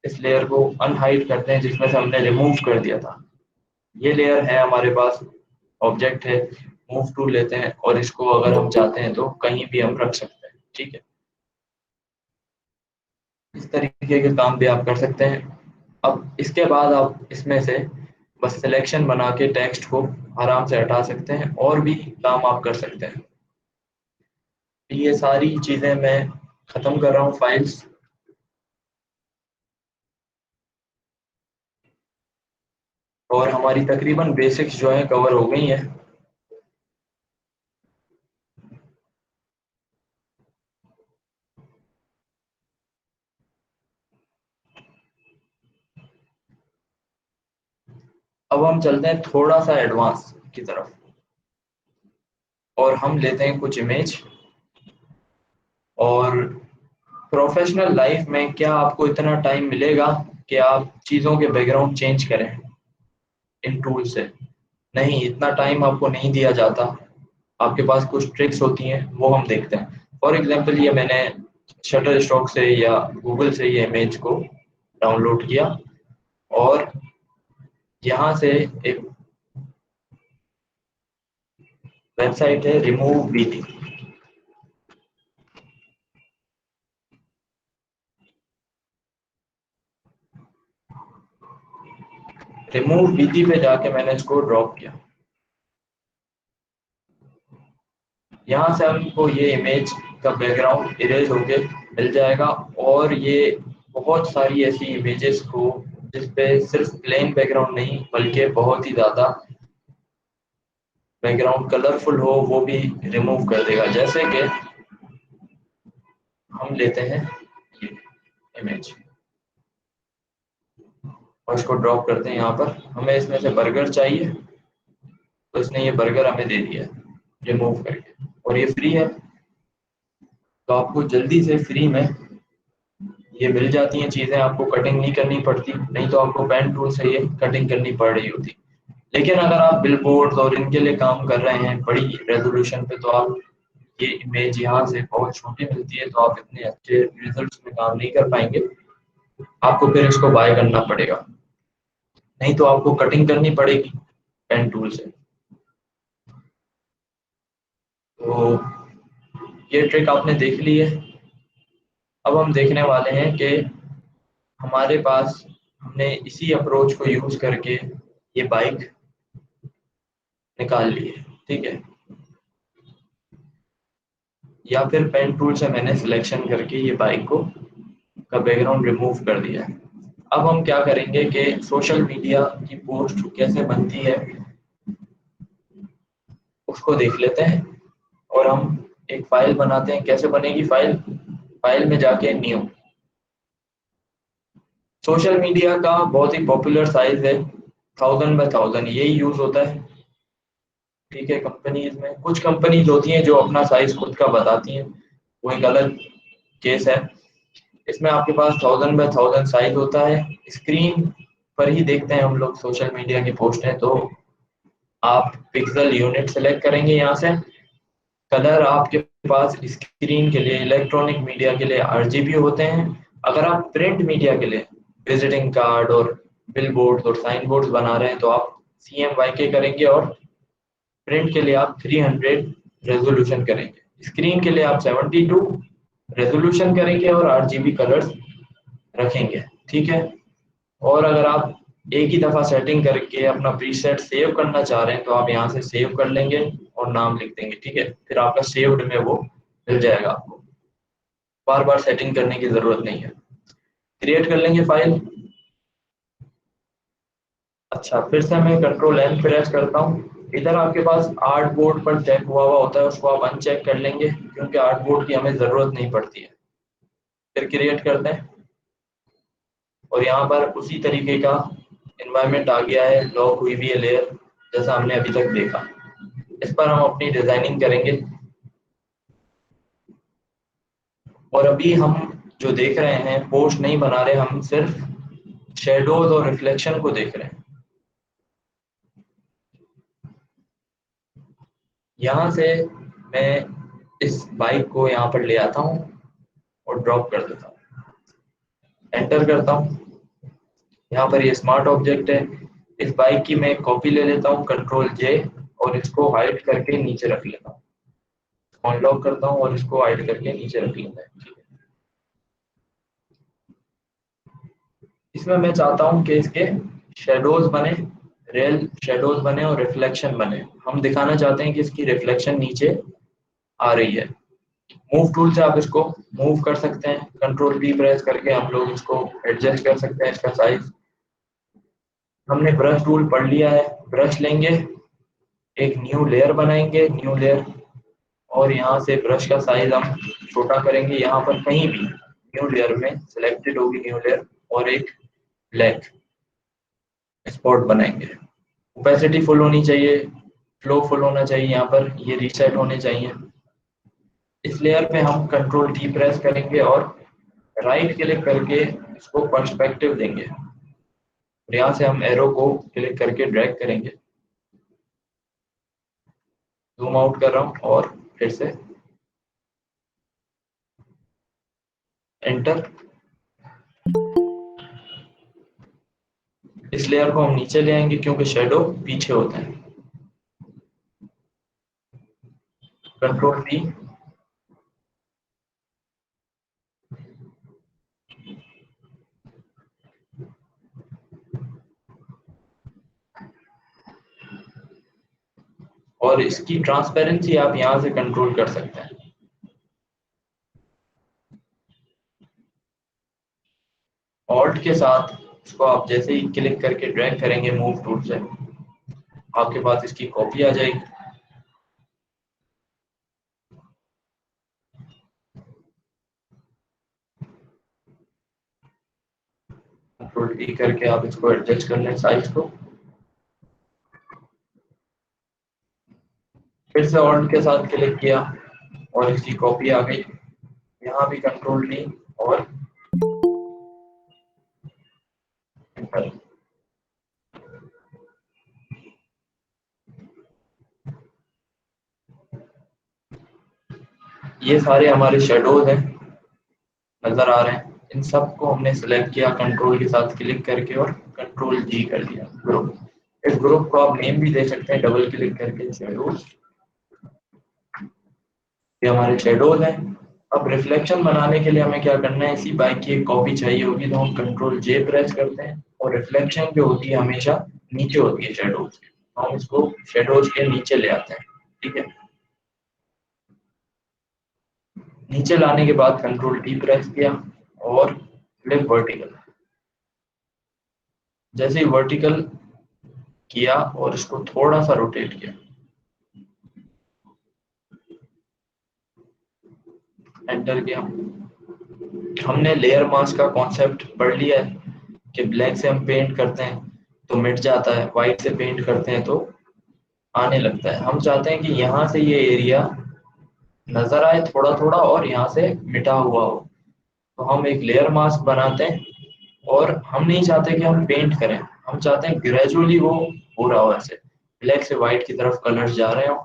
इस लेयर को अनहाइड करते हैं जिसमें से हमने रिमूव कर दिया था। ये लेयर है हमारे पास, ऑब्जेक्ट है। मूव टूल लेते हैं और इसको अगर हम चाहते हैं तो कहीं भी हम रख सकते हैं, ठीक है। इस तरीके के काम भी आप कर सकते हैं। अब इसके बाद आप इसमें से बस सिलेक्शन बना के टेक्स्ट को आराम से हटा सकते हैं और भी काम आप कर सकते हैं। ये सारी चीज़ें मैं ख़त्म कर रहा हूँ फाइल्स। और हमारी तकरीबन बेसिक्स जो है कवर हो गई हैं। अब हम चलते हैं थोड़ा सा एडवांस की तरफ और हम लेते हैं कुछ इमेज। और प्रोफेशनल लाइफ में क्या आपको इतना टाइम मिलेगा कि आप चीज़ों के बैकग्राउंड चेंज करें इन टूल से? नहीं, इतना टाइम आपको नहीं दिया जाता। आपके पास कुछ ट्रिक्स होती हैं, वो हम देखते हैं। फॉर एग्जांपल, ये मैंने शटर स्टॉक से या गूगल से ये इमेज को डाउनलोड किया और यहाँ से एक वेबसाइट है रिमूव बीटी। रिमूव बीटी पे जाके मैंने इसको ड्रॉप किया। यहाँ से हमको ये इमेज का बैकग्राउंड इरेज होके मिल जाएगा। और ये बहुत सारी ऐसी इमेजेस को जिसपे सिर्फ प्लेन बैकग्राउंड नहीं बल्कि बहुत ही ज़्यादा बैकग्राउंड कलरफुल हो वो भी रिमूव कर देगा। जैसे कि हम लेते हैं ये इमेज और इसको ड्रॉप करते हैं। यहाँ पर हमें इसमें से बर्गर चाहिए तो इसने ये बर्गर हमें दे दिया रिमूव करके, और ये फ्री है। तो आपको जल्दी से फ्री में ये मिल जाती हैं चीज़ें, आपको कटिंग नहीं करनी पड़ती। नहीं तो आपको पेन टूल से ये कटिंग करनी पड़ रही होती। लेकिन अगर आप बिलबोर्ड और इनके लिए काम कर रहे हैं बड़ी रेजोल्यूशन पे, तो आप ये इमेज यहाँ से बहुत छोटी मिलती है, तो आप इतने अच्छे रिजल्ट्स में काम नहीं कर पाएंगे। आपको फिर इसको बाय करना पड़ेगा, नहीं तो आपको कटिंग करनी पड़ेगी पेन टूल से। तो ये ट्रिक आपने देख ली है। अब हम देखने वाले हैं कि हमारे पास हमने इसी अप्रोच को यूज करके ये बाइक निकाल ली है, ठीक है। या फिर पेन टूल से मैंने सिलेक्शन करके ये बाइक को का बैकग्राउंड रिमूव कर दिया है। अब हम क्या करेंगे कि सोशल मीडिया की पोस्ट कैसे बनती है उसको देख लेते हैं। और हम एक फाइल बनाते हैं। कैसे बनेगी फाइल? फाइल में जाके न्यू। सोशल मीडिया का बहुत ही पॉपुलर साइज है 1000 बाय 1000, यही यूज होता है, ठीक है। कंपनीज में कुछ कंपनीज होती हैं जो अपना साइज खुद का बताती हैं, वो एक अलग केस है। इसमें आपके पास 1000 बाय 1000 साइज होता है। स्क्रीन पर ही देखते हैं हम लोग सोशल मीडिया की पोस्ट है, तो आप पिक्सल यूनिट सेलेक्ट करेंगे यहाँ से। कलर आपके पास स्क्रीन के लिए, इलेक्ट्रॉनिक मीडिया के लिए आरजीबी होते हैं। अगर आप प्रिंट मीडिया के लिए विजिटिंग कार्ड और बिल और साइन बोर्ड बना रहे हैं तो आप CMYK करेंगे। और प्रिंट के लिए आप 300 रेजोल्यूशन करेंगे। स्क्रीन के लिए आप 72 रेजोल्यूशन करेंगे और RGB कलर्स रखेंगे, ठीक है। और अगर आप एक ही दफ़ा सेटिंग करके अपना प्रीसेट सेव करना चाह रहे हैं तो आप यहाँ से सेव कर लेंगे और नाम लिख देंगे, ठीक है। फिर आपका सेव्ड में वो मिल जाएगा आपको, बार बार सेटिंग करने की ज़रूरत नहीं है। क्रिएट कर लेंगे फाइल। अच्छा, फिर से मैं कंट्रोल N प्रेस करता हूँ। इधर आपके पास आर्ट बोर्ड पर चेक हुआ होता है, उसको आप अनचेक कर लेंगे क्योंकि आर्ट बोर्ड की हमें ज़रूरत नहीं पड़ती है। फिर क्रिएट करते हैं और यहाँ पर उसी तरीके का इन्वायरमेंट आ गया है, लॉक हुई भी है लेयर जैसा हमने अभी तक देखा। इस पर हम अपनी डिजाइनिंग करेंगे। और अभी हम जो देख रहे हैं पोस्ट नहीं बना रहे, हम सिर्फ शेडोज और रिफ्लेक्शन को देख रहे हैं। यहाँ से मैं इस बाइक को यहाँ पर ले आता हूँ और ड्रॉप कर देता हूँ, एंटर करता हूँ। यहाँ पर ये स्मार्ट ऑब्जेक्ट है। इस बाइक की मैं एक कॉपी ले लेता हूँ, कंट्रोल जे, और इसको हाइड करके नीचे रख लेता हूँ। अनलॉक करता हूँ और इसको हाइड करके नीचे रख लेता है। ठीक है। इसमें मैं चाहता हूँ कि इसके शेडोज बने, रियल शेडोज बने और रिफ्लेक्शन बने। हम दिखाना चाहते हैं कि इसकी रिफ्लेक्शन नीचे आ रही है। मूव टूल से आप इसको मूव कर सकते हैं, कंट्रोल बी प्रेस करके हम लोग इसको एडजस्ट कर सकते हैं, इसका साइज। हमने ब्रश टूल पढ़ लिया है। ब्रश लेंगे, एक न्यू लेयर बनाएंगे, न्यू लेयर, और यहाँ से ब्रश का साइज हम छोटा करेंगे। यहाँ पर कहीं भी न्यू लेयर में सिलेक्टेड होगी न्यू लेयर, और एक ब्लैक स्पॉट बनाएंगे। ओपेसिटी फुल होनी चाहिए, फ्लो फुल होना चाहिए, यहाँ पर ये रीसेट होने चाहिए। इस लेयर पे हम कंट्रोल टी प्रेस करेंगे और राइट क्लिक करके इसको पर्सपेक्टिव देंगे। और यहाँ से हम एरो को क्लिक करके ड्रैग करेंगे। जूम आउट कर रहा हूँ और फिर से एंटर। इस लेयर को हम नीचे ले आएंगे क्योंकि शेडो पीछे होते हैं। कंट्रोल टी, और इसकी ट्रांसपेरेंसी आप यहाँ से कंट्रोल कर सकते हैं। ऑल्ट के साथ इसको आप जैसे ही क्लिक करके ड्रैग करेंगे मूव टूल से, आपके पास इसकी कॉपी आ जाएगी। कंट्रोल टी करके आप इसको एडजस्ट कर लें साइज को। फिर से ऑल्ट के साथ क्लिक किया और इसकी कॉपी आ गई। यहाँ भी कंट्रोल टी और एंटर। ये सारे हमारे शेडोज हैं, नजर आ रहे हैं। इन सब को हमने सिलेक्ट किया कंट्रोल के साथ क्लिक करके और कंट्रोल जी कर दिया ग्रुप। इस ग्रुप को आप नेम भी दे सकते हैं डबल क्लिक करके, शेडोज। ये हमारे शेडोज हैं। अब रिफ्लेक्शन बनाने के लिए हमें क्या करना है, इसी बाइक की एक कॉपी चाहिए होगी, तो हम कंट्रोल जे प्रेस करते हैं और रिफ्लेक्शन जो होती है हमेशा नीचे होती है शेडोज के, हम इसको शेडोज के नीचे ले आते हैं। ठीक है। नीचे लाने के बाद कंट्रोल टी प्रेस किया और फ्लिप वर्टिकल। जैसे ही वर्टिकल किया और इसको थोड़ा सा रोटेट किया, एंटर किया। हमने लेयर मास्क का कॉन्सेप्ट पढ़ लिया है कि ब्लैक से हम पेंट करते हैं तो मिट जाता है, वाइट से पेंट करते हैं तो आने लगता है। हम चाहते हैं कि यहाँ से ये एरिया नजर आए थोड़ा थोड़ा और यहाँ से मिटा हुआ हो, तो हम एक लेयर मास्क बनाते हैं। और हम नहीं चाहते कि हम पेंट करें, हम चाहते हैं ग्रेजुअली वो हो रहा हो, ऐसे ब्लैक से वाइट की तरफ कलर जा रहे हो।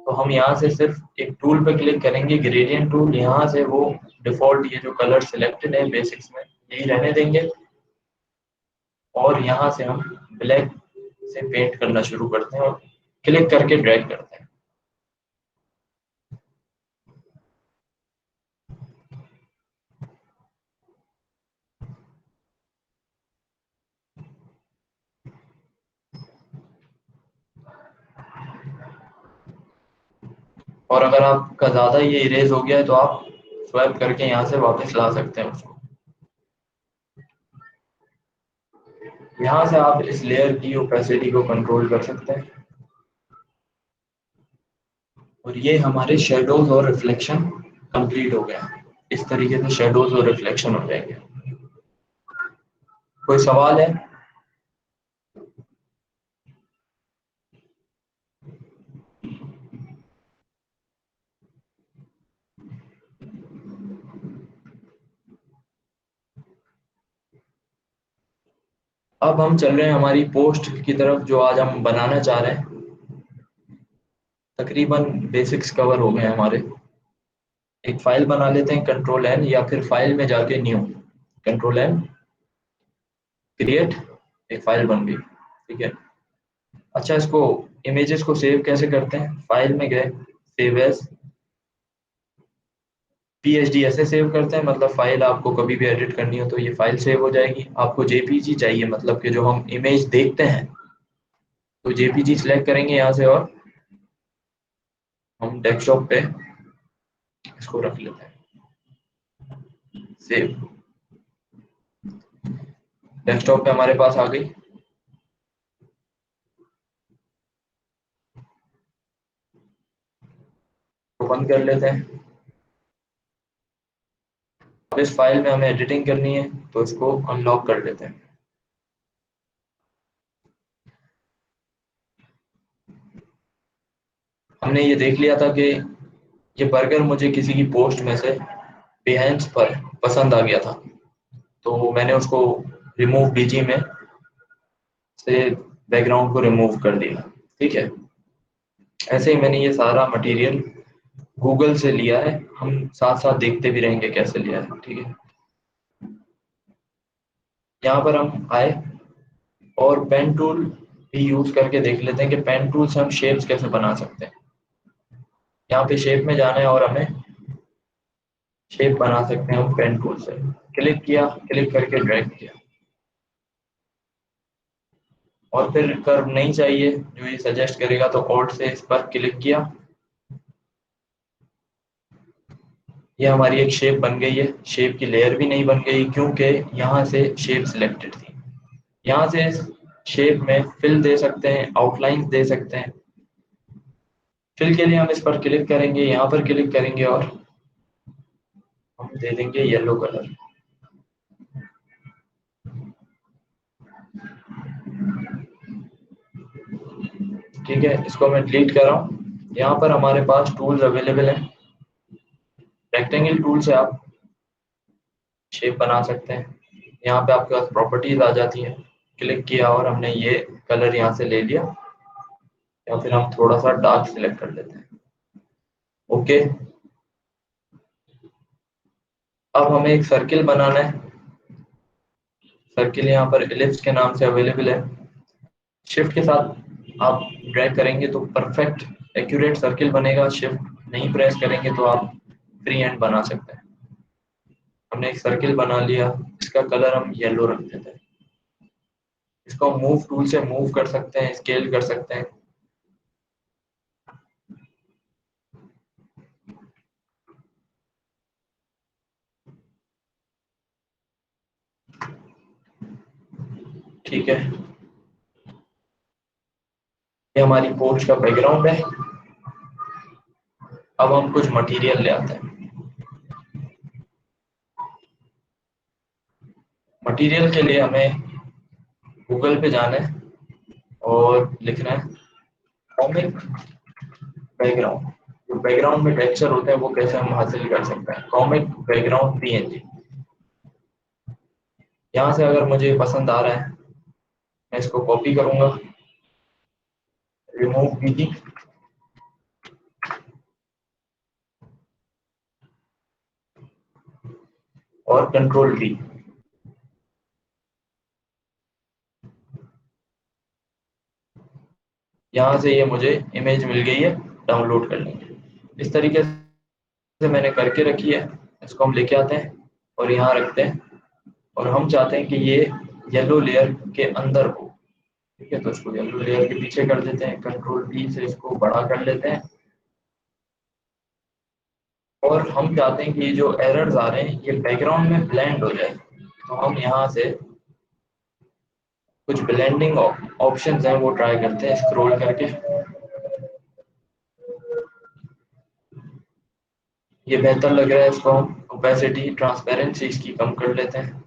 तो हम यहाँ से सिर्फ एक टूल पे क्लिक करेंगे, ग्रेडियंट टूल। यहाँ से वो डिफॉल्ट ये जो कलर सिलेक्टेड है बेसिक्स में यही रहने देंगे, और यहाँ से हम ब्लैक से पेंट करना शुरू करते हैं और क्लिक करके ड्रैग करते हैं। और अगर आपका ज़्यादा ये इरेज हो गया है तो आप स्वैप करके यहाँ से वापस ला सकते हैं उसको। यहाँ से आप इस लेयर की ओपेसिटी को कंट्रोल कर सकते हैं। और ये हमारे शेडोज और रिफ्लेक्शन कंप्लीट हो गया। इस तरीके से शेडोज और रिफ्लेक्शन हो जाएंगे। कोई सवाल है? अब हम चल रहे हैं हमारी पोस्ट की तरफ, जो आज हम बनाना चाह रहे हैं। तकरीबन बेसिक्स कवर हो गए हमारे। एक फाइल बना लेते हैं, कंट्रोल एन, या फिर फाइल में जाके न्यू, कंट्रोल एन। क्रिएट, एक फाइल बन गई। ठीक है। अच्छा, इसको इमेजेस को सेव कैसे करते हैं? फाइल में गए, सेव एज पीएचडी ऐसे सेव करते हैं, मतलब फाइल आपको कभी भी एडिट करनी हो तो ये फाइल सेव हो जाएगी। आपको जेपीजी चाहिए, मतलब कि जो हम इमेज देखते हैं, तो जेपीजी सिलेक्ट करेंगे यहाँ से और हम डेस्कटॉप पे इसको रख लेते हैं सेव। डेस्कटॉप पे हमारे पास आ गई। तो बंद कर लेते हैं। अब इस फाइल में हमें एडिटिंग करनी है, तो इसको अनलॉक कर लेते हैं। हमने ये देख लिया था कि ये बर्गर मुझे किसी की पोस्ट में से बिहेंस पर पसंद आ गया था, तो मैंने उसको रिमूव बीजी में से बैकग्राउंड को रिमूव कर दिया। ठीक है। ऐसे ही मैंने ये सारा मटेरियल गूगल से लिया है, हम साथ साथ देखते भी रहेंगे कैसे लिया है। ठीक है। यहाँ पर हम आए और पेन टूल भी यूज करके देख लेते हैं कि पेन टूल से हम शेप्स कैसे बना सकते हैं। यहाँ पे शेप में जाना है और हमें शेप बना सकते हैं हम पेन टूल से। क्लिक किया, क्लिक करके ड्रैग किया, और फिर कर्व नहीं चाहिए जो ये सजेस्ट करेगा तो ऑल्ट से इस पर क्लिक किया। ये हमारी एक शेप बन गई है। शेप की लेयर भी नहीं बन गई क्योंकि यहाँ से शेप सिलेक्टेड थी। यहाँ से शेप में फिल दे सकते हैं, आउटलाइंस दे सकते हैं। फिल के लिए हम इस पर क्लिक करेंगे, यहाँ पर क्लिक करेंगे और हम दे देंगे येलो कलर। ठीक है, इसको मैं डिलीट कर रहा हूँ। यहाँ पर हमारे पास टूल्स अवेलेबल हैं। रेक्टेंगल टूल से आप शेप बना सकते हैं। यहाँ पे आपके पास प्रॉपर्टीज आ जाती है। क्लिक किया और हमने ये कलर यहाँ से ले लिया, या फिर हम थोड़ा सा डार्क सिलेक्ट कर लेते हैं। ओके। अब हमें एक सर्किल बनाना है। सर्किल यहाँ पर एलिप्स के नाम से अवेलेबल है। शिफ्ट के साथ आप ड्रैग करेंगे तो परफेक्ट एक्यूरेट सर्किल बनेगा। शिफ्ट नहीं प्रेस करेंगे तो आप फ्री हैंड बना सकते हैं। हमने एक सर्किल बना लिया, इसका कलर हम येलो रख देते हैं। इसको मूव टूल से मूव कर सकते हैं, स्केल कर सकते हैं। ठीक है, ये हमारी पोस्ट का बैकग्राउंड है। अब हम कुछ मटेरियल ले आते हैं। मटेरियल के लिए हमें गूगल पे जाना है और लिखना है कॉमिक बैकग्राउंड। जो बैकग्राउंड में टेक्सचर होते हैं वो कैसे हम हासिल कर सकते हैं, कॉमिक बैकग्राउंड पीएनजी। यहाँ से अगर मुझे पसंद आ रहा है, मैं इसको कॉपी करूंगा, रिमूव पीजी, और कंट्रोल डी। यहाँ से ये मुझे इमेज मिल गई है, डाउनलोड कर लेंगे। इस तरीके से मैंने करके रखी है। इसको हम लेके आते हैं और यहाँ रखते हैं, और हम चाहते हैं कि ये येलो लेयर के अंदर हो। ठीक है, तो इसको येलो लेयर के पीछे कर देते हैं, कंट्रोल डी से इसको बड़ा कर लेते हैं। और हम चाहते हैं कि ये जो एरर्स आ रहे हैं ये बैकग्राउंड में ब्लेंड हो जाए, तो हम यहाँ से कुछ ब्लेंडिंग ऑप्शंस हैं वो ट्राई करते हैं स्क्रॉल करके। ये बेहतर लग रहा है, इसको हम ओपेसिटी ट्रांसपेरेंसी इसकी कम कर लेते हैं।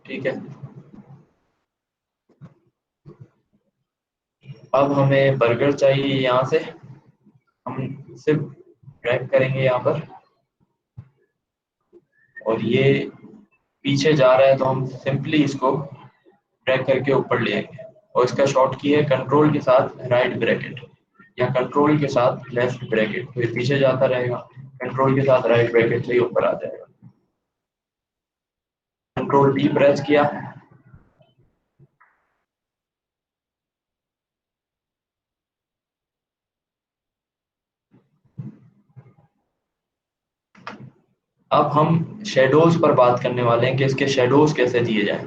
ठीक है। अब हमें बर्गर चाहिए। यहाँ से हम सिर्फ ड्रैग करेंगे यहाँ पर, और ये पीछे जा रहा है तो हम सिंपली इसको ड्रैग करके ऊपर ले आएंगे। और इसका शॉर्ट की है कंट्रोल के साथ राइट ब्रैकेट, या कंट्रोल के साथ लेफ्ट ब्रैकेट, तो ये पीछे जाता रहेगा। कंट्रोल के साथ राइट ब्रैकेट से ही ऊपर आ जाएगा। कंट्रोल डी प्रेस किया, अब हम शेडोज पर बात करने वाले हैं कि इसके शेडोज कैसे दिए जाएं।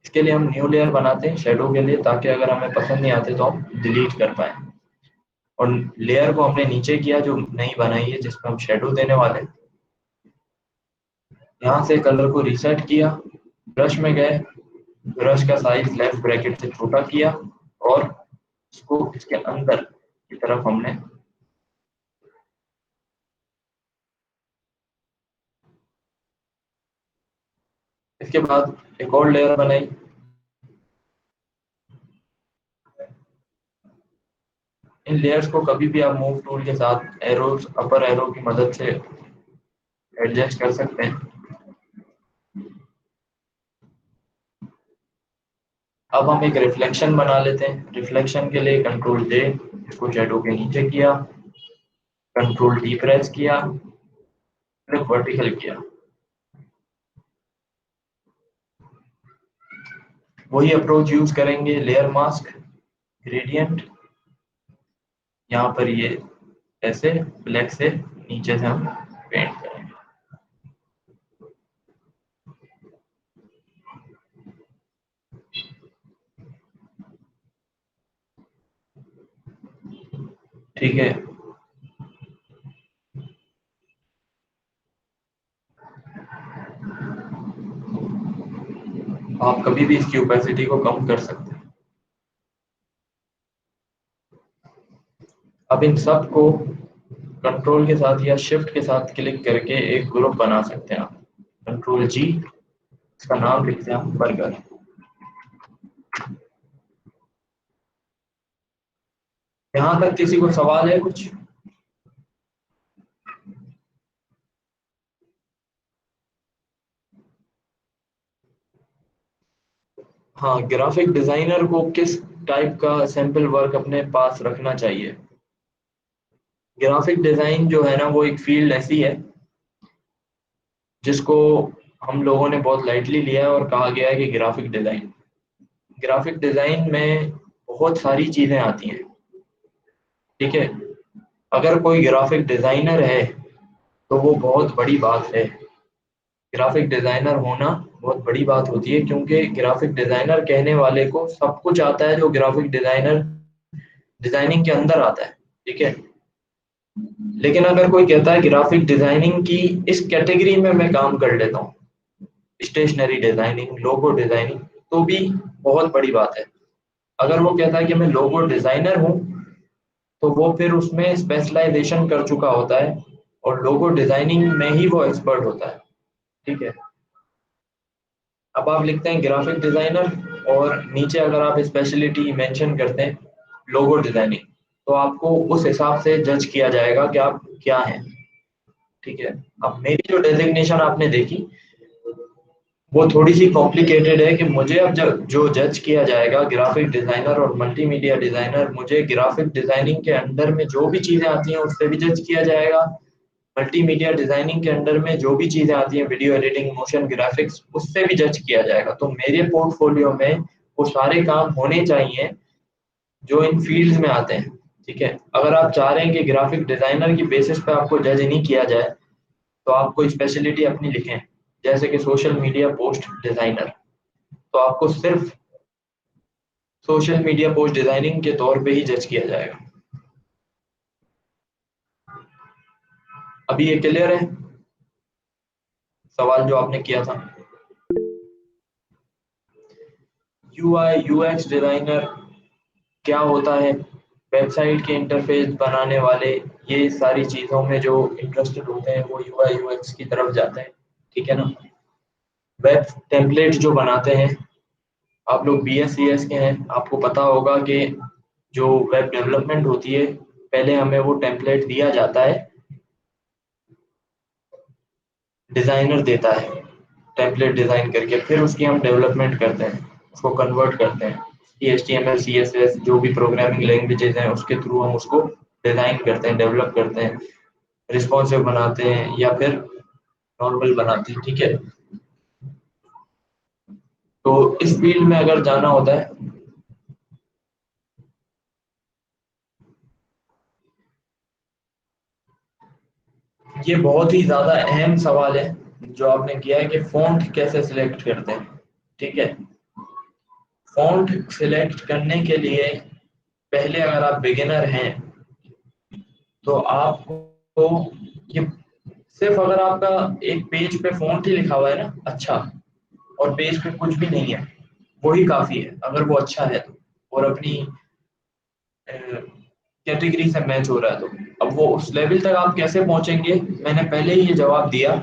इसके लिए हम न्यू लेयर बनाते हैं शेडो के लिए, ताकि अगर हमें पसंद नहीं आते तो हम डिलीट कर पाए। और लेयर को हमने नीचे किया जो नई बनाई है जिसमें हम शेडो देने वाले हैं। यहाँ से कलर को रीसेट किया, ब्रश में गए, ब्रश का साइज लेफ्ट ब्रैकेट से छोटा किया और इसको इसके अंदर की तरफ हमने इसके बाद एक और लेयर बनाई। इन लेयर्स को कभी भी आप मूव टूल के साथ एरोज अपर एरो की मदद से एडजस्ट कर सकते हैं। अब हम एक रिफ्लेक्शन बना लेते हैं। रिफ्लेक्शन के लिए कंट्रोल जे, इसको शेडो के नीचे किया, कंट्रोल डी प्रेस किया, फिर वर्टिकल किया। वही अप्रोच यूज करेंगे, लेयर मास्क, ग्रेडियंट, यहाँ पर ये ऐसे ब्लैक से नीचे से हम पेंट करेंगे। ठीक है, आप कभी भी इसकी ओपेसिटी को कम कर सकते हैं। अब इन सब को कंट्रोल के साथ या शिफ्ट के साथ क्लिक करके एक ग्रुप बना सकते हैं आप। कंट्रोल जी, इसका नाम लिखते हैं हम बर्गर। यहाँ तक किसी को सवाल है कुछ? हाँ, ग्राफिक डिजाइनर को किस टाइप का सैंपल वर्क अपने पास रखना चाहिए? ग्राफिक डिजाइन जो है ना, वो एक फील्ड ऐसी है जिसको हम लोगों ने बहुत लाइटली लिया है और कहा गया है कि ग्राफिक डिजाइन में बहुत सारी चीजें आती हैं। ठीक है, अगर कोई ग्राफिक डिजाइनर है तो वो बहुत बड़ी बात है। ग्राफिक डिजाइनर होना बहुत बड़ी बात होती है, क्योंकि ग्राफिक डिजाइनर कहने वाले को सब कुछ आता है जो ग्राफिक डिजाइनर डिजाइनिंग के अंदर आता है। ठीक है, लेकिन अगर कोई कहता है ग्राफिक डिजाइनिंग की इस कैटेगरी में मैं काम कर लेता हूँ, स्टेशनरी डिजाइनिंग, लोगो डिजाइनिंग, तो भी बहुत बड़ी बात है। अगर वो कहता है कि मैं लोगो डिजाइनर हूँ, तो वो फिर उसमें स्पेशलाइजेशन कर चुका होता है और लोगो डिजाइनिंग में ही वो एक्सपर्ट होता है। ठीक है, अब आप लिखते हैं ग्राफिक डिजाइनर और नीचे अगर आप स्पेशलिटी मेंशन करते हैं लोगो डिजाइनिंग, तो आपको उस हिसाब से जज किया जाएगा कि आप क्या हैं। ठीक है, अब मेरी जो डेजिग्नेशन आपने देखी वो थोड़ी सी कॉम्प्लिकेटेड है कि मुझे अब जो जज किया जाएगा ग्राफिक डिजाइनर और मल्टीमीडिया डिजाइनर, मुझे ग्राफिक डिजाइनिंग के अंडर में जो भी चीजें आती हैं उससे भी जज किया जाएगा, मल्टीमीडिया डिजाइनिंग के अंडर में जो भी चीजें आती हैं वीडियो एडिटिंग, मोशन ग्राफिक्स, उससे भी जज किया जाएगा। तो मेरे पोर्टफोलियो में वो सारे काम होने चाहिए जो इन फील्ड्स में आते हैं। ठीक है, अगर आप चाह रहे हैं कि ग्राफिक डिजाइनर की बेसिस पे आपको जज नहीं किया जाए, तो आप कोई स्पेशलिटी अपनी लिखें, जैसे कि सोशल मीडिया पोस्ट डिजाइनर, तो आपको सिर्फ सोशल मीडिया पोस्ट डिजाइनिंग के तौर पे ही जज किया जाएगा। अभी ये क्लियर है सवाल जो आपने किया था? यूआई यूएक्स डिजाइनर क्या होता है? वेबसाइट के इंटरफेस बनाने वाले, ये सारी चीज़ों में जो इंटरेस्टेड होते हैं वो यूआई यूएक्स की तरफ जाते हैं। ठीक है ना? वेब टेम्पलेट जो बनाते हैं, आप लोग बीएस सीएस के हैं, आपको पता होगा कि जो वेब डेवलपमेंट होती है पहले हमें वो टेम्पलेट दिया जाता है, डिज़ाइनर देता है टेम्पलेट डिज़ाइन करके, फिर उसकी हम डेवलपमेंट करते हैं, उसको कन्वर्ट करते हैं, HTML CSS जो भी प्रोग्रामिंग लैंग्वेजेस हैं उसके थ्रू हम उसको डिज़ाइन करते हैं, डेवलप करते हैं, रिस्पॉन्सिव बनाते हैं या फिर नॉर्मल बनाते हैं, ठीक है। तो इस फील्ड में अगर जाना होता है, ये बहुत ही ज्यादा अहम सवाल है जो आपने किया है कि फ़ॉन्ट कैसे सिलेक्ट करते हैं, ठीक है। फ़ॉन्ट सिलेक्ट करने के लिए पहले अगर आप बिगिनर हैं तो आपको ये सिर्फ अगर आपका एक पेज पे फ़ॉन्ट ही लिखा हुआ है ना अच्छा, और पेज पे कुछ भी नहीं है, वही काफ़ी है अगर वो अच्छा है तो, और अपनी कैटेगरी से मैच हो रहा है तो। अब वो उस लेवल तक आप कैसे पहुंचेंगे, मैंने पहले ही ये जवाब दिया,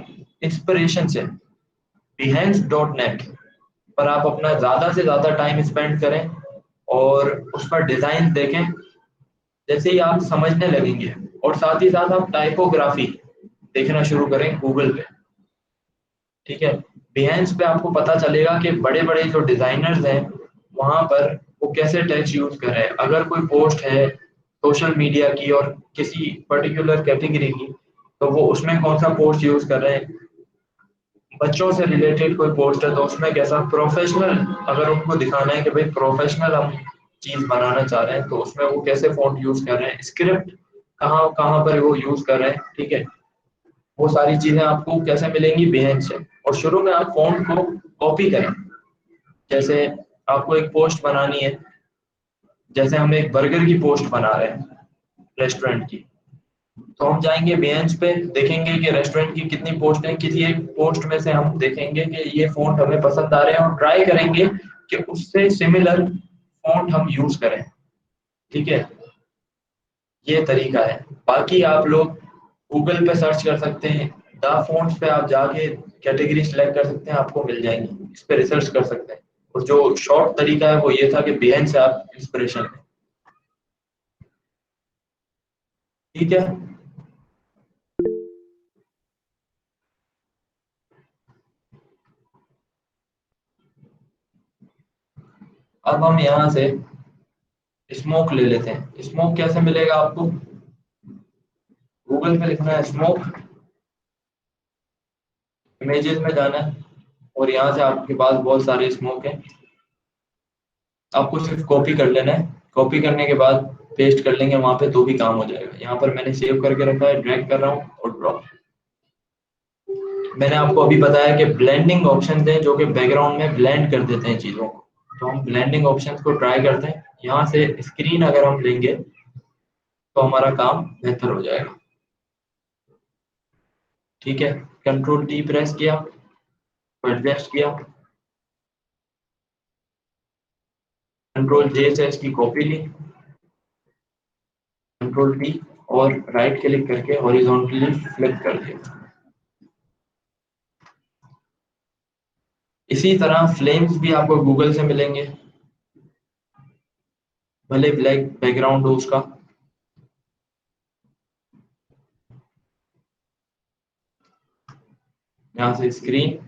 इंस्पिरेशन से। behance.net पर आप अपना ज़्यादा से ज़्यादा टाइम स्पेंड करें और उस पर डिज़ाइन देखें, जैसे ही आप समझने लगेंगे, और साथ ही साथ आप टाइपोग्राफी देखना शुरू करें गूगल पे, ठीक है। behance पे आपको पता चलेगा कि बड़े बड़े जो डिज़ाइनर्स हैं वहाँ पर वो कैसे टेक्स्ट यूज़ कर रहे हैं। अगर कोई पोस्ट है सोशल मीडिया की और किसी पर्टिकुलर कैटेगरी की, तो वो उसमें कौन सा पोस्ट यूज़ कर रहे हैं। बच्चों से रिलेटेड कोई पोस्ट है तो उसमें कैसा प्रोफेशनल, अगर उनको दिखाना है कि भाई प्रोफेशनल हम चीज बनाना चाह रहे हैं तो उसमें वो कैसे फॉन्ट यूज कर रहे हैं, स्क्रिप्ट कहाँ कहाँ पर वो यूज कर रहे हैं, ठीक है। वो सारी चीजें आपको कैसे मिलेंगी, behance से। और शुरू में आप फॉन्ट को कॉपी करें, जैसे आपको एक पोस्ट बनानी है, जैसे हम एक बर्गर की पोस्ट बना रहे हैं रेस्टोरेंट की, तो हम जाएंगे behance पे, देखेंगे कि रेस्टोरेंट की कितनी पोस्ट है, किसी एक पोस्ट में से हम देखेंगे कि ये फॉन्ट हमें पसंद आ रहे हैं और ट्राई करेंगे कि उससे सिमिलर फॉन्ट हम यूज करें, ठीक है। ये तरीका है। बाकी आप लोग गूगल पे सर्च कर सकते हैं, द फॉन्ट्स पे आप जाके कैटेगरी सेलेक्ट कर सकते हैं, आपको मिल जाएंगी, इस पे रिसर्च कर सकते हैं। और जो शॉर्ट तरीका है वो ये था कि behance से आप इंस्पिरेशन लें, ठीक है। अब हम यहाँ से स्मोक ले लेते हैं। स्मोक कैसे मिलेगा आपको, गूगल पे लिखना है स्मोक, इमेजेस में जाना है, और यहाँ से आपके पास बहुत सारे स्मोक हैं, आपको सिर्फ कॉपी कर लेना है। कॉपी करने के बाद पेस्ट कर लेंगे वहां पे तो भी काम हो जाएगा। यहाँ पर मैंने सेव करके रखा है, ड्रैग कर रहा हूँ और ड्रॉप। मैंने आपको अभी बताया कि ब्लेंडिंग ऑप्शन हैं जो कि बैकग्राउंड में ब्लेंड कर देते हैं चीज़ों को, तो हम ब्लेंडिंग ऑप्शन को ट्राई करते हैं। यहाँ से स्क्रीन अगर हम लेंगे तो हमारा काम बेहतर हो जाएगा, ठीक है। कंट्रोल टी प्रेस किया, एडजस्ट किया, कंट्रोल जे से इसकी कॉपी ली, कंट्रोल टी और राइट क्लिक करके हॉरिजॉन्टली फ्लिप कर दिया। इसी तरह फ्लेम्स भी आपको गूगल से मिलेंगे, भले ब्लैक बैकग्राउंड हो उसका। यहाँ से स्क्रीन,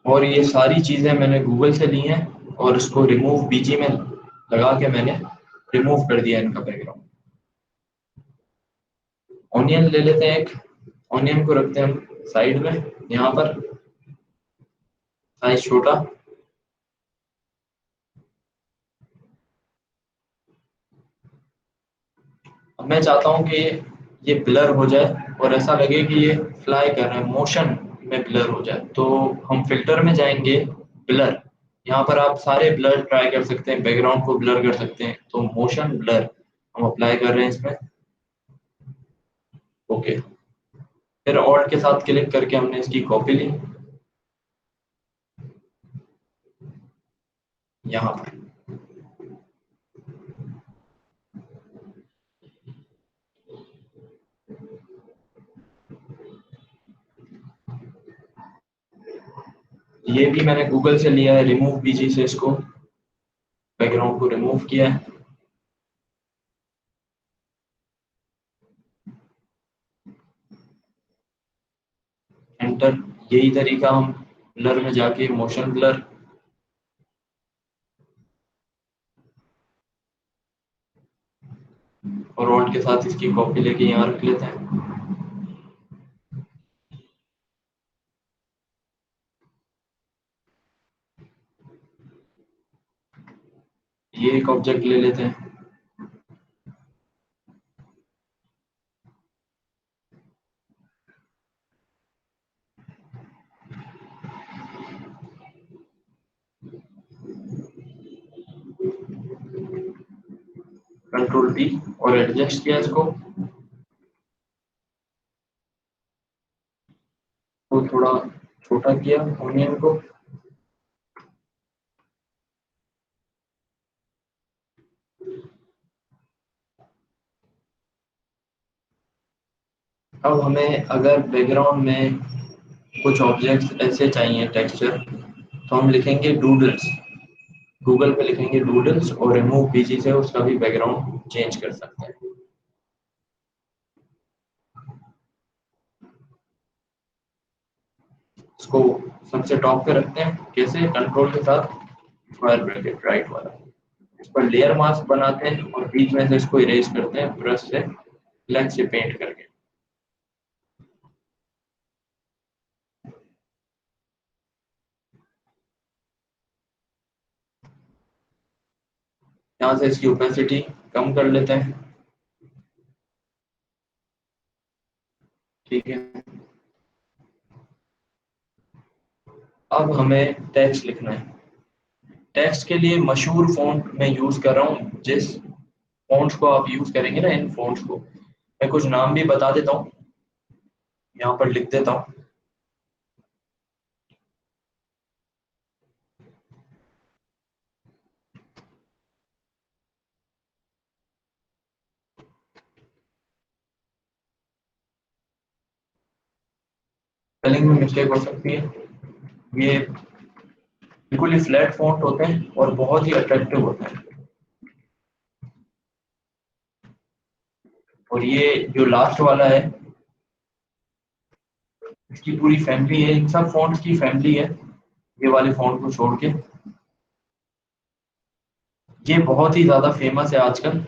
और ये सारी चीज़ें मैंने गूगल से ली हैं, और इसको रिमूव बीजी में लगा के मैंने रिमूव कर दिया इनका बैकग्राउंड। ऑनियन ले लेते हैं एक, ऑनियन को रखते हैं हम साइड में, यहाँ पर साइज छोटा। अब मैं चाहता हूँ कि ये ब्लर हो जाए और ऐसा लगे कि ये फ्लाई कर रहे हैं, मोशन में ब्लर हो जाए, तो हम फिल्टर में जाएंगे, ब्लर। यहाँ पर आप सारे ब्लर ट्राई कर सकते हैं, बैकग्राउंड को ब्लर कर सकते हैं, तो मोशन ब्लर हम अप्लाई कर रहे हैं इसमें, ओके। फिर ऑल्ट के साथ क्लिक करके हमने इसकी कॉपी ली यहाँ पर। ये भी मैंने गूगल से लिया है, रिमूव बीजी से इसको बैकग्राउंड को रिमूव किया है। फिल्टर, यही तरीका हम ब्लर में जाके मोशन ब्लर, और ऑल्ट के साथ इसकी कॉपी लेके यहाँ रख लेते हैं। ये एक ऑब्जेक्ट ले लेते हैं। कंट्रोल टी और एडजस्ट किया इसको, तो थोड़ा छोटा किया ओनियन को। अब हमें अगर बैकग्राउंड में कुछ ऑब्जेक्ट्स ऐसे चाहिए टेक्सचर, तो हम लिखेंगे डूडल्स, गूगल पे लिखेंगे डूडल्स और रिमूव बीजी से उसका भी बैकग्राउंड चेंज कर सकते हैं। इसको सबसे टॉप पे रखते हैं, कैसे, कंट्रोल के साथ स्क्वायर ब्रैकेट राइट वाला, इस पर लेयर मास्क बनाते हैं और बीच में से इसको इरेज करते हैं ब्रश से, ब्लैक से पेंट करके। यहाँ से इसकी ओपेसिटी कम कर लेते हैं। ठीक है, अब हमें टेक्स्ट लिखना है। टेक्स्ट के लिए मशहूर फॉन्ट मैं यूज कर रहा हूँ, जिस फॉन्ट्स को आप यूज करेंगे ना, इन फॉन्ट्स को मैं कुछ नाम भी बता देता हूँ, यहाँ पर लिख देता हूँ। स्पेलिंग में मिस्टेक हो सकती है। ये बिल्कुल ही फ्लैट फॉन्ट होते हैं और बहुत ही अट्रैक्टिव होते हैं। और ये जो लास्ट वाला है, इसकी पूरी फैमिली है, इन सब फॉन्ट्स की फैमिली है, ये वाले फॉन्ट को छोड़ के। ये बहुत ही ज्यादा फेमस है आजकल।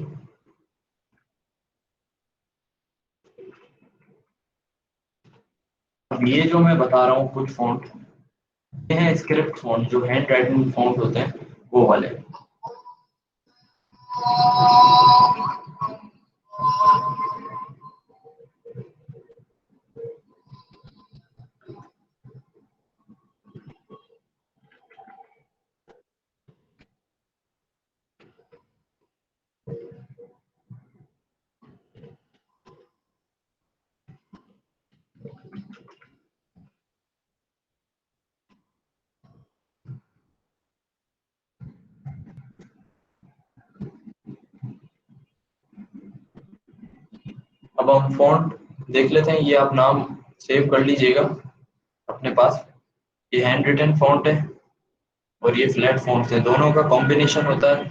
अब ये जो मैं बता रहा हूँ कुछ फॉन्ट, ये हैं स्क्रिप्ट फॉन्ट, जो हैंड राइटिंग फॉन्ट होते हैं वो वाले। अब हम फॉन्ट देख लेते हैं, ये आप नाम सेव कर लीजिएगा अपने पास। ये हैंड रिटन फॉन्ट है और ये फ्लैट फॉन्ट है, दोनों का कॉम्बिनेशन होता है।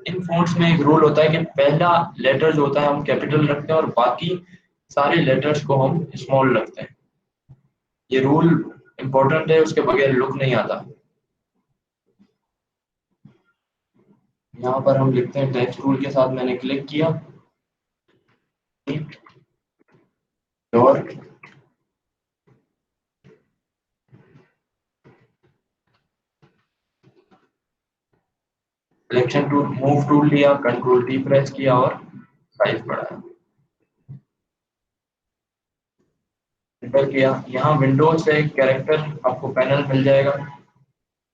इन फॉन्ट्स में एक रूल होता है कि पहला लेटर जो होता है हम कैपिटल रखते हैं और बाकी सारे लेटर्स को हम स्मॉल रखते हैं। ये रूल इंपॉर्टेंट है, उसके बगैर लुक नहीं आता। यहाँ पर हम लिखते हैं टेक्स्ट टूल के साथ, मैंने क्लिक किया और सिलेक्शन टूल, मूव टूल लिया, कंट्रोल टी प्रेस किया और साइज बढ़ाया, एंटर किया। यहाँ विंडोज से एक कैरेक्टर आपको पैनल मिल जाएगा,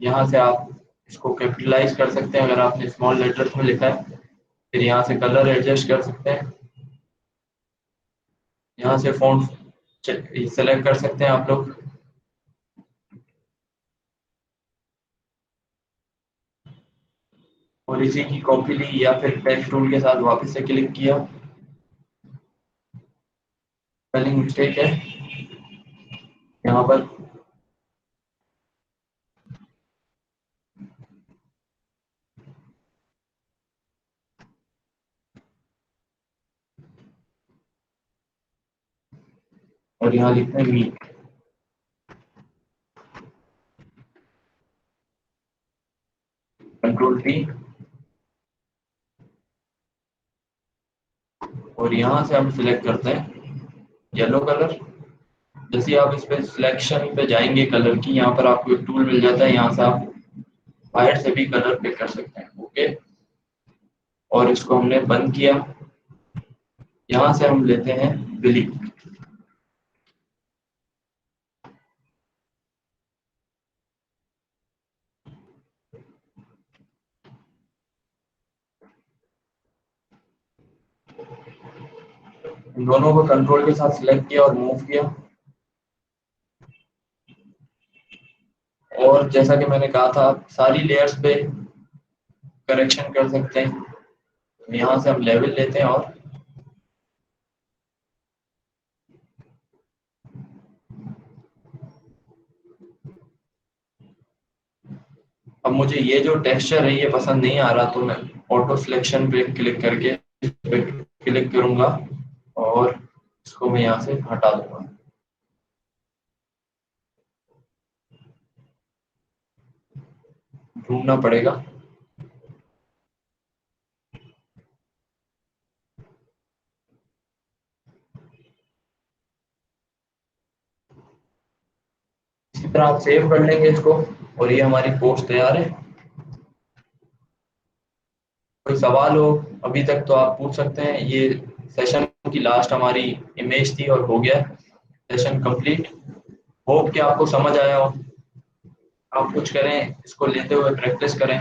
यहाँ से आप इसको कैपिटलाइज कर सकते हैं अगर आपने स्मॉल लेटर्स में लिखा है। फिर यहाँ से कलर एडजस्ट कर सकते हैं, यहाँ से फॉन्ट सेलेक्ट कर सकते हैं आप लोग। और इसी की कॉपी ली या फिर टेक्स्ट टूल के साथ वापस से क्लिक किया, स्पेलिंग मिस्टेक है यहाँ पर, और यहाँ लिखते हैं मीट। Ctrl+V, और यहाँ से हम सिलेक्ट करते हैं येलो कलर। जैसे ही आप इस पे सिलेक्शन पे जाएंगे कलर की, यहाँ पर आपको एक टूल मिल जाता है, यहाँ से आप बाहर से भी कलर पिक कर सकते हैं। ओके, और इसको हमने बंद किया। यहाँ से हम लेते हैं बिली। इन दोनों को कंट्रोल के साथ सिलेक्ट किया और मूव किया। और जैसा कि मैंने कहा था, आप सारी लेयर्स पे करेक्शन कर सकते हैं। तो यहाँ से हम लेवल लेते हैं और अब मुझे ये जो टेक्सचर है ये पसंद नहीं आ रहा, तो मैं ऑटो सिलेक्शन पे क्लिक करके इस पे क्लिक करूंगा और इसको मैं यहाँ से हटा दूंगा। ढूंढना पड़ेगा। इसी तरह आप सेव कर लेंगे इसको, और ये हमारी पोस्ट तैयार है। कोई सवाल हो अभी तक तो आप पूछ सकते हैं। ये सेशन की लास्ट हमारी इमेज थी और हो गया सेशन कंप्लीट। होप कि आपको समझ आया हो। आप कुछ करें, इसको लेते हुए प्रैक्टिस करें।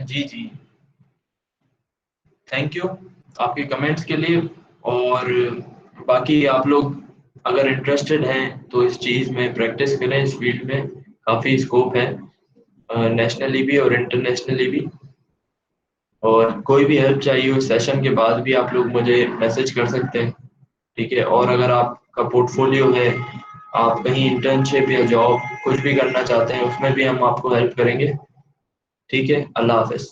जी जी, थैंक यू आपके कमेंट्स के लिए। और बाकी आप लोग अगर इंटरेस्टेड हैं तो इस चीज़ में प्रैक्टिस करें। इस फील्ड में काफ़ी स्कोप है, नेशनली भी और इंटरनेशनली भी। और कोई भी हेल्प चाहिए हो सेशन के बाद भी आप लोग मुझे मैसेज कर सकते हैं। ठीक है, और अगर आपका पोर्टफोलियो है, आप कहीं इंटर्नशिप या जॉब कुछ भी करना चाहते हैं, उसमें भी हम आपको हेल्प करेंगे। ठीक है, अल्लाह हाफिज।